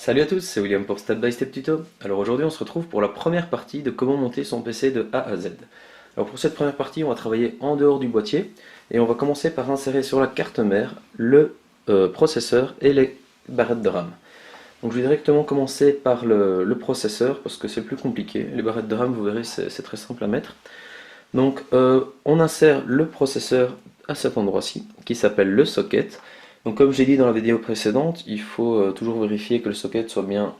Salut à tous, c'est William pour Step by Step Tuto. Alors aujourd'hui on se retrouve pour la première partie de comment monter son PC de A à Z. Alors pour cette première partie on va travailler en dehors du boîtier et on va commencer par insérer sur la carte mère le processeur et les barrettes de RAM. Donc je vais directement commencer par le processeur parce que c'est le plus compliqué. Les barrettes de RAM vous verrez c'est très simple à mettre. Donc on insère le processeur à cet endroit-ci qui s'appelle le socket. Donc comme j'ai dit dans la vidéo précédente, il faut toujours vérifier que le socket soit bien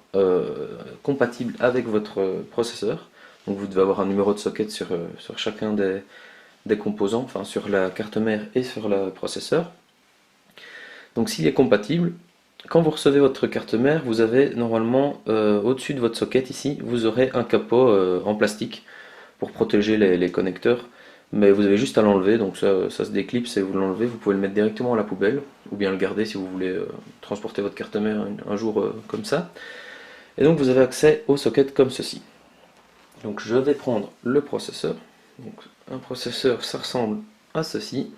compatible avec votre processeur. Donc vous devez avoir un numéro de socket sur chacun des composants, enfin sur la carte mère et sur le processeur. Donc s'il est compatible, quand vous recevez votre carte mère, vous avez normalement au-dessus de votre socket ici, vous aurez un capot en plastique pour protéger les connecteurs. Mais vous avez juste à l'enlever, donc ça se déclipse et vous l'enlevez, vous pouvez le mettre directement à la poubelle, ou bien le garder si vous voulez transporter votre carte mère un jour comme ça. Et donc vous avez accès au socket comme ceci. Donc je vais prendre le processeur. Donc, un processeur, ça ressemble à ceci.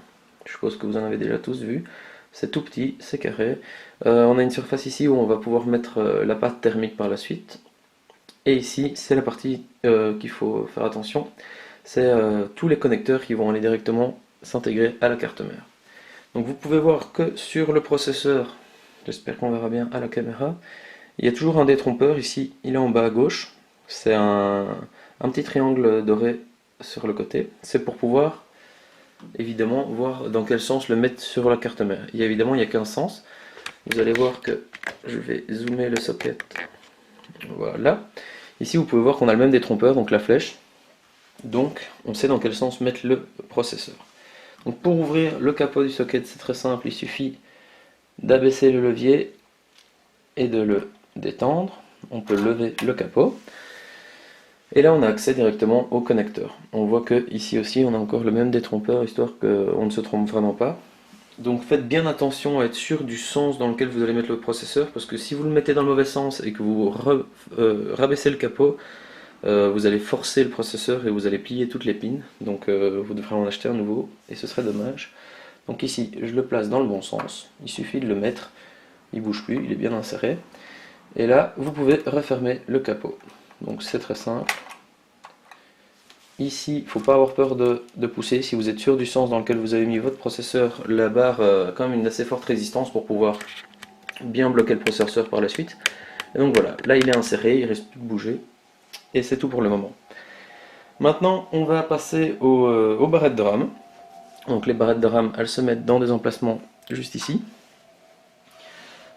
Je suppose que vous en avez déjà tous vu. C'est tout petit, c'est carré. On a une surface ici où on va pouvoir mettre la pâte thermique par la suite. Et ici, c'est la partie qu'il faut faire attention. C'est tous les connecteurs qui vont aller directement s'intégrer à la carte mère. Donc vous pouvez voir que sur le processeur, j'espère qu'on verra bien à la caméra, il y a toujours un détrompeur ici, il est en bas à gauche. C'est un petit triangle doré sur le côté. C'est pour pouvoir évidemment voir dans quel sens le mettre sur la carte mère. Évidemment, il n'y a qu'un sens. Vous allez voir que je vais zoomer le socket. Voilà. Ici, vous pouvez voir qu'on a le même détrompeur, donc la flèche. Donc, on sait dans quel sens mettre le processeur. Donc, pour ouvrir le capot du socket, c'est très simple. Il suffit d'abaisser le levier et de le détendre. On peut lever le capot. Et là, on a accès directement au connecteur. On voit que ici aussi, on a encore le même détrompeur, histoire qu'on ne se trompe vraiment pas. Donc faites bien attention à être sûr du sens dans lequel vous allez mettre le processeur, parce que si vous le mettez dans le mauvais sens et que vous rabaissez le capot, vous allez forcer le processeur et vous allez plier toutes les pins. Donc vous devrez en acheter un nouveau et ce serait dommage. Donc ici, je le place dans le bon sens. Il suffit de le mettre. Il ne bouge plus, il est bien inséré. Et là, vous pouvez refermer le capot. Donc c'est très simple. Ici, il ne faut pas avoir peur de pousser. Si vous êtes sûr du sens dans lequel vous avez mis votre processeur, la barre a quand même une assez forte résistance pour pouvoir bien bloquer le processeur par la suite. Et donc voilà, là il est inséré, il ne reste plus que bouger. Et c'est tout pour le moment. Maintenant, on va passer aux barrettes de RAM. Donc les barrettes de RAM, elles se mettent dans des emplacements juste ici.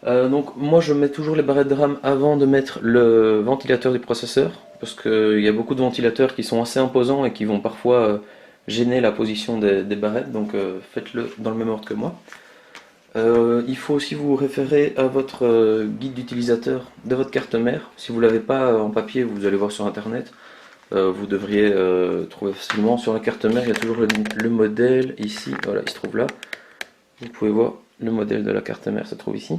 Donc moi je mets toujours les barrettes de RAM avant de mettre le ventilateur du processeur, parce qu'il y a beaucoup de ventilateurs qui sont assez imposants et qui vont parfois gêner la position des barrettes, donc faites-le dans le même ordre que moi. Il faut aussi vous référer à votre guide d'utilisateur de votre carte mère. Si vous ne l'avez pas en papier, vous allez voir sur internet. Vous devriez trouver facilement. Sur la carte mère, il y a toujours le modèle ici. Voilà, il se trouve là. Vous pouvez voir le modèle de la carte mère se trouve ici.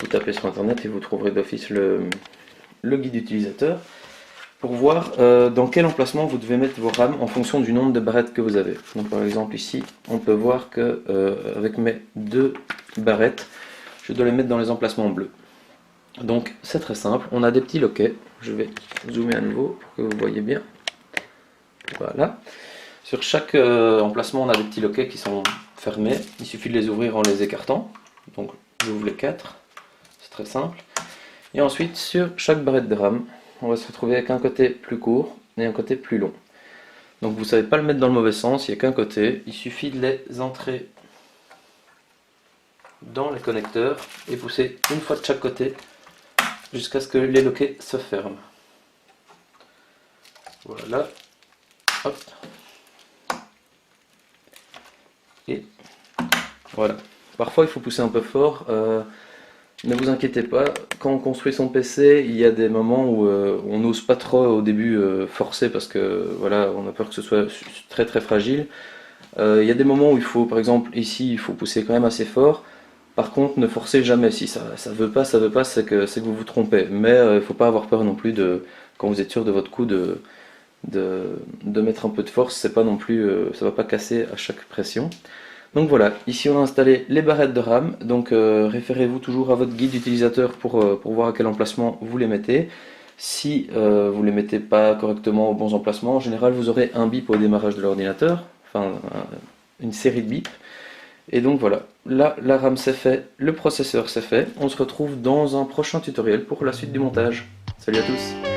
Vous tapez sur internet et vous trouverez d'office le guide utilisateur pour voir dans quel emplacement vous devez mettre vos RAM en fonction du nombre de barrettes que vous avez. Donc par exemple ici, on peut voir que avec mes deux barrettes, je dois les mettre dans les emplacements bleus. Donc c'est très simple, on a des petits loquets. Je vais zoomer à nouveau pour que vous voyez bien. Voilà. Sur chaque emplacement, on a des petits loquets qui sont fermés. Il suffit de les ouvrir en les écartant. Donc j'ouvre les quatre. C'est très simple. Et ensuite, sur chaque barrette de RAM, on va se retrouver avec un côté plus court et un côté plus long. Donc vous ne savez pas le mettre dans le mauvais sens, il n'y a qu'un côté. Il suffit de les entrer dans les connecteurs et pousser une fois de chaque côté jusqu'à ce que les loquets se ferment. Voilà. Hop. Et voilà. Parfois il faut pousser un peu fort. Ne vous inquiétez pas, quand on construit son PC, il y a des moments où on n'ose pas trop au début forcer parce que voilà, on a peur que ce soit très très fragile. Il y a des moments où il faut, par exemple ici, il faut pousser quand même assez fort. Par contre, ne forcez jamais. Si ça veut pas, c'est que vous vous trompez. Mais il ne faut pas avoir peur non plus quand vous êtes sûr de votre coup de mettre un peu de force. C'est pas non plus, ça va pas casser à chaque pression. Donc voilà, ici on a installé les barrettes de RAM, donc référez-vous toujours à votre guide utilisateur pour voir à quel emplacement vous les mettez. Si vous ne les mettez pas correctement aux bons emplacements, en général vous aurez un bip au démarrage de l'ordinateur, enfin une série de bips. Et donc voilà, là la RAM c'est fait, le processeur c'est fait, on se retrouve dans un prochain tutoriel pour la suite du montage. Salut à tous!